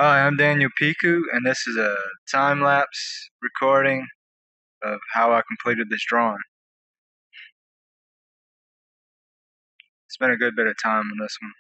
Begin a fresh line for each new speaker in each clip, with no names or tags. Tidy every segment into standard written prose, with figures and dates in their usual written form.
Hi, I'm Daniel Piku, and this is a time-lapse recording of how I completed this drawing. Spent a good bit of time on this one.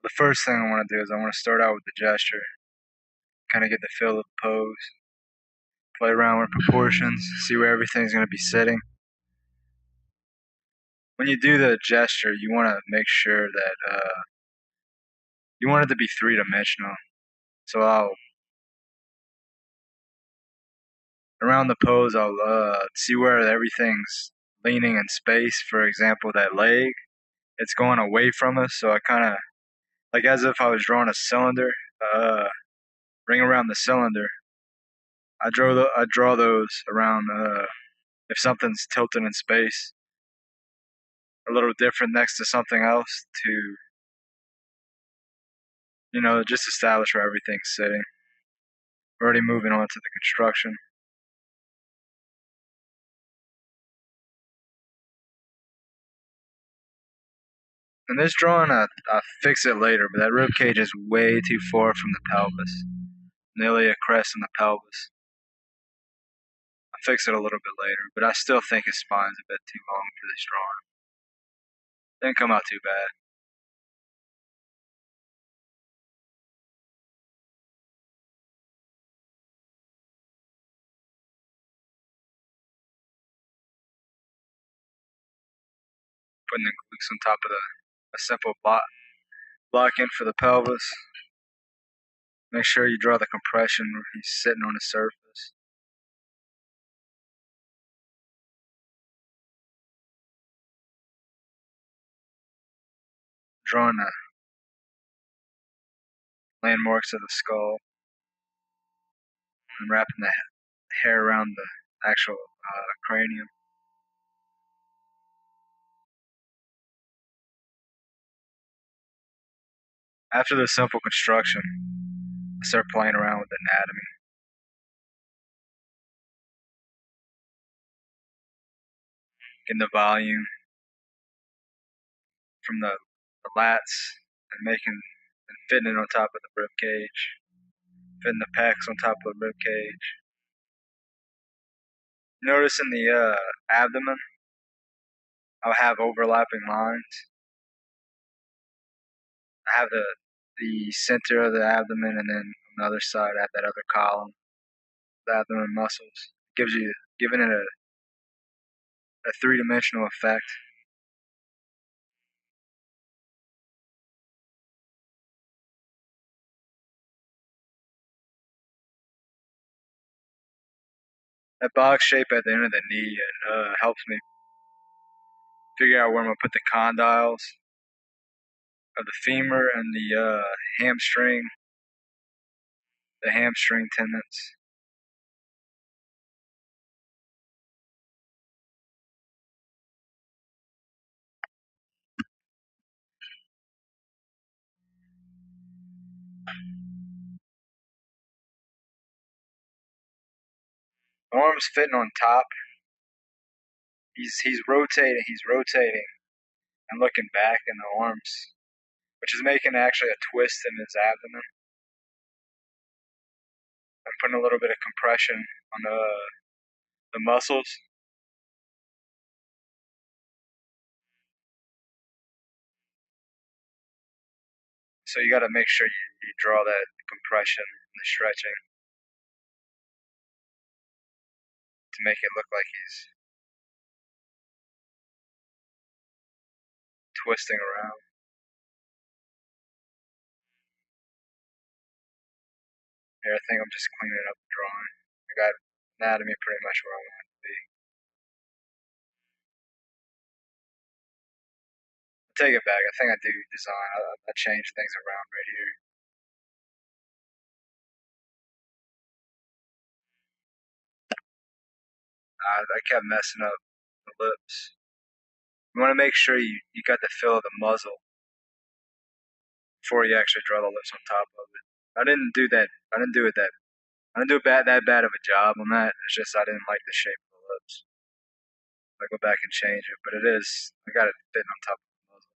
The first thing I want to do is I want to start out with the gesture, kind of get the feel of the pose, play around with proportions, see where everything's going to be sitting. When you do the gesture, you want to make sure that you want it to be three-dimensional. So around the pose, I'll see where everything's leaning in space. For example, that leg, it's going away from us, so I kind of, like as if I was drawing a cylinder, ring around the cylinder. I draw those around if something's tilted in space, a little different next to something else to, just establish where everything's sitting. We're already moving on to the construction. In this drawing, I fix it later, but that rib cage is way too far from the pelvis, nearly a crest in the pelvis. I'll fix it a little bit later, but I still think his spine's a bit too long for this drawing. Didn't come out too bad. Putting the glutes on top of a simple block in for the pelvis. Make sure you draw the compression where he's sitting on the surface. Drawing the landmarks of the skull and wrapping the hair around the actual cranium. After the simple construction, I start playing around with anatomy. Getting the volume from the lats and fitting it on top of the rib cage. Fitting the pecs on top of the rib cage. Notice in the abdomen, I'll have overlapping lines. I have the center of the abdomen, and then on the other side I have that other column, the abdomen muscles, giving it a three-dimensional effect. That box shape at the end of the knee helps me figure out where I'm gonna put the condyles of the femur and the hamstring tendons. The arm's fitting on top. He's rotating and looking back in the arms, which is making actually a twist in his abdomen. I'm putting a little bit of compression on the muscles. So you got to make sure you draw that compression and the stretching to make it look like he's twisting around. Here, I think I'm just cleaning up the drawing. I got anatomy pretty much where I want it to be. I'll take it back. I think I do design. I change things around right here. I kept messing up the lips. You want to make sure you got the feel of the muzzle before you actually draw the lips on top of it. I didn't do it that I didn't do that bad of a job on that. It's just I didn't like the shape of the lips. I go back and change it, but it is. I got it fitting on top of the muzzle.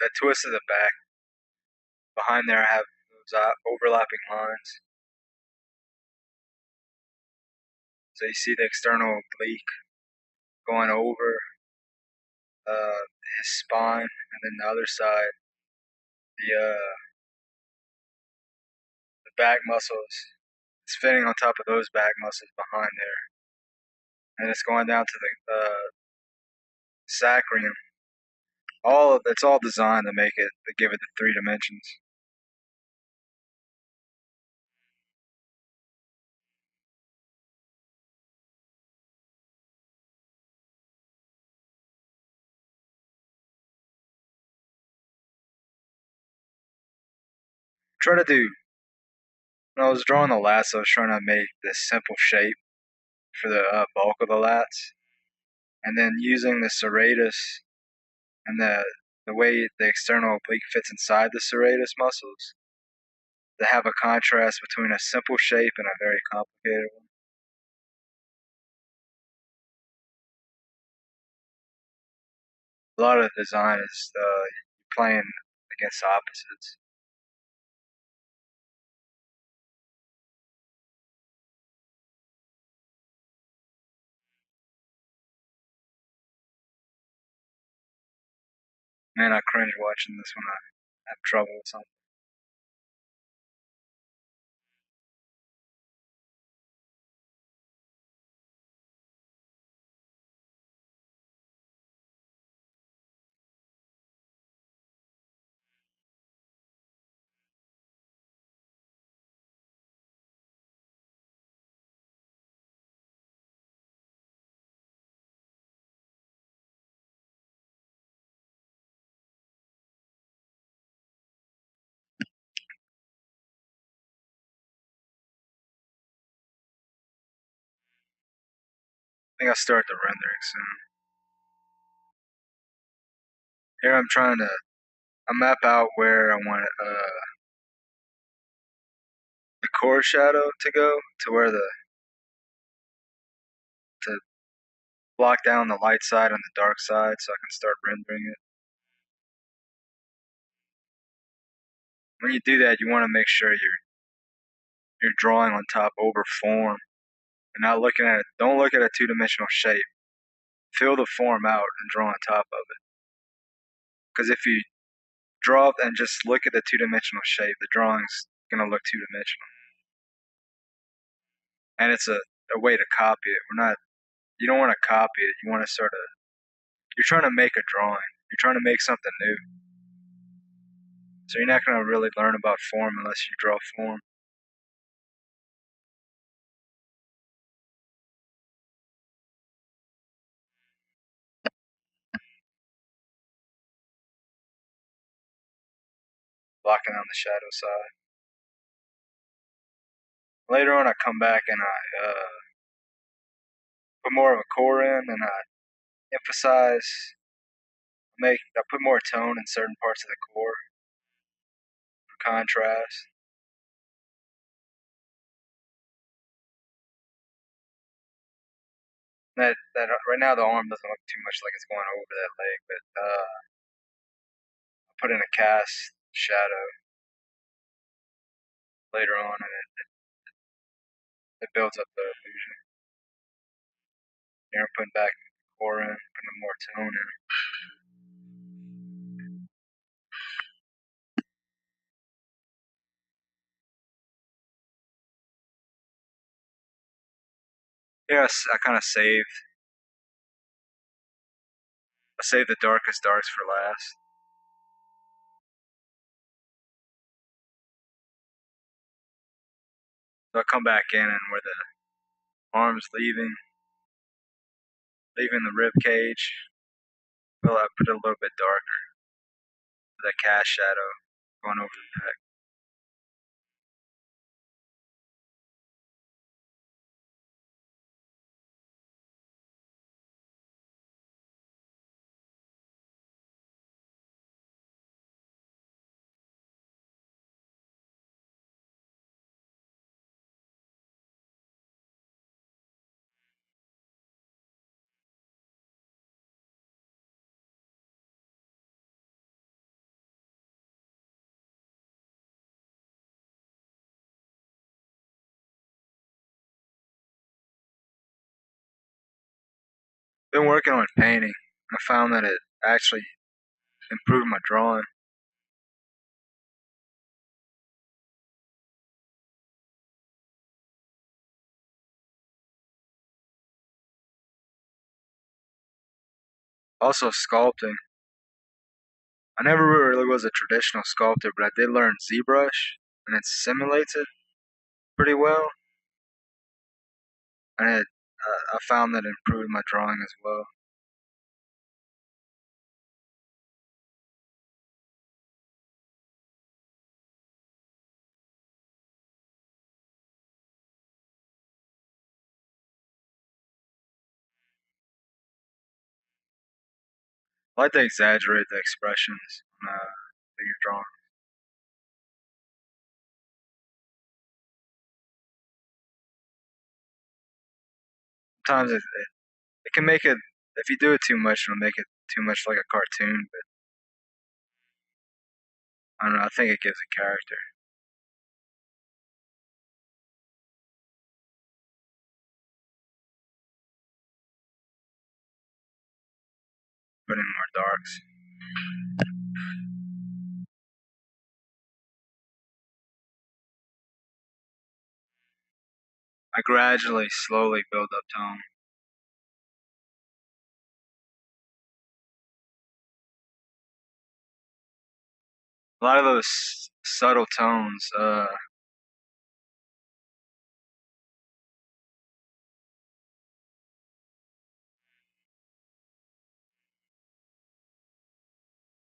That twist of the back behind there, I have those overlapping lines. So you see the external oblique going over his spine, and then the other side, the back muscles. It's fitting on top of those back muscles behind there, and it's going down to the sacrum. It's all designed to make it to give it the 3 dimensions. Try to do. When I was drawing the lats, I was trying to make this simple shape for the bulk of the lats, and then using the serratus and the way the external oblique fits inside the serratus muscles to have a contrast between a simple shape and a very complicated one. A lot of the design is playing against opposites. Man, I cringe watching this when I have trouble with something. I think I'll start the rendering soon. Here I'm trying to map out where I want the core shadow to go to where to block down the light side and the dark side so I can start rendering it. When you do that, you want to make sure you're drawing on top over form and not looking at it. Don't look at a 2 dimensional shape. Fill the form out and draw on top of it. Because if you draw and just look at the 2 dimensional shape, the drawing's gonna look 2 dimensional. And it's a way to copy it. You don't want to copy it. You want to you're trying to make a drawing. You're trying to make something new. So you're not gonna really learn about form unless you draw form. Blocking on the shadow side. Later on, I come back and I put more of a core in, and I emphasize, I put more tone in certain parts of the core for contrast. That right now the arm doesn't look too much like it's going over that leg, but I put in a cast shadow later on, and it builds up the illusion. Here I'm putting back core in, putting more tone in. Yes, I kind of saved. I saved the darkest darks for last. So I come back in and where the arm's leaving the rib cage, well, I put it a little bit darker, with that cast shadow going over the back. Been working on painting. I found that it actually improved my drawing. Also sculpting. I never really was a traditional sculptor, but I did learn ZBrush, and it simulates it pretty well. And I found that it improved my drawing as well. I like to exaggerate the expressions that you're drawing. Sometimes it can make it, if you do it too much, it'll make it too much like a cartoon, but I don't know, I think it gives a character. Put in more darks. I gradually, slowly build up tone. A lot of those subtle tones,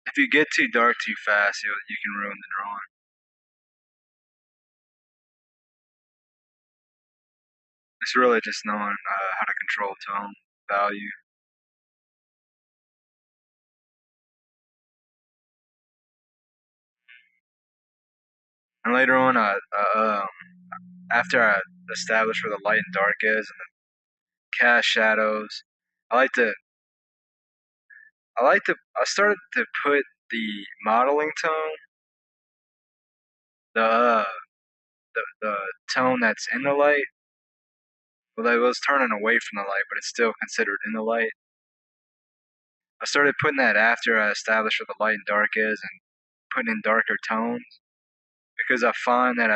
if you get too dark too fast, you can ruin the drawing. It's really just knowing how to control tone, value. And later on, after I establish where the light and dark is and the cast shadows, I like to, I started to put the modeling tone, the, uh, the tone that's in the light. Well, it was turning away from the light, but it's still considered in the light. I started putting that after I established where the light and dark is and putting in darker tones because I find that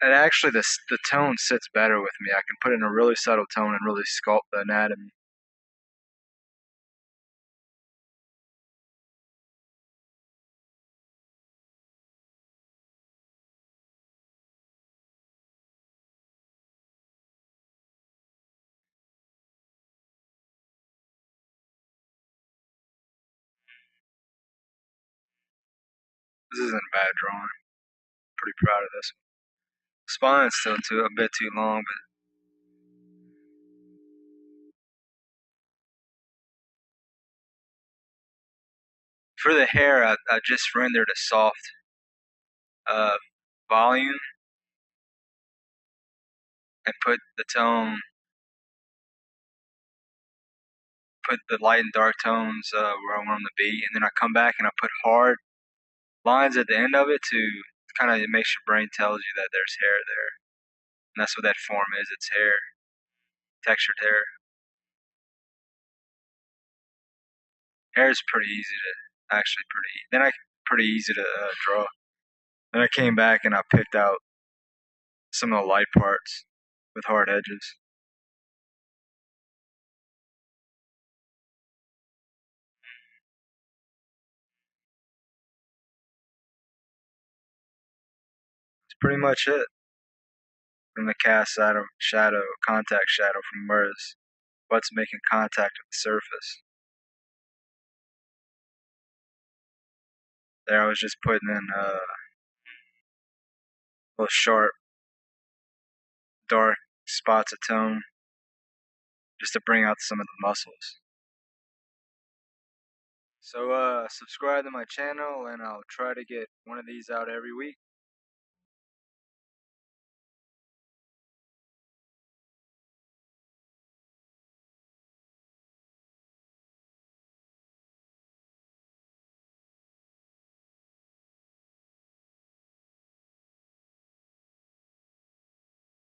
actually the tone sits better with me. I can put in a really subtle tone and really sculpt the anatomy. This isn't a bad drawing. Pretty proud of this one. Spine's still a bit too long, but for the hair, I just rendered a soft uh, volume and put the light and dark tones where I want them to be, and then I come back and I put hard lines at the end of it to kind of, it makes your brain tells you that there's hair there, and that's what that form is. It's hair, textured hair. Hair is pretty easy to actually pretty easy to draw. Then I came back and I picked out some of the light parts with hard edges. pretty much it. From the cast shadow, contact shadow from where his butt's making contact with the surface. There I was just putting in little sharp, dark spots of tone just to bring out some of the muscles. So subscribe to my channel and I'll try to get one of these out every week.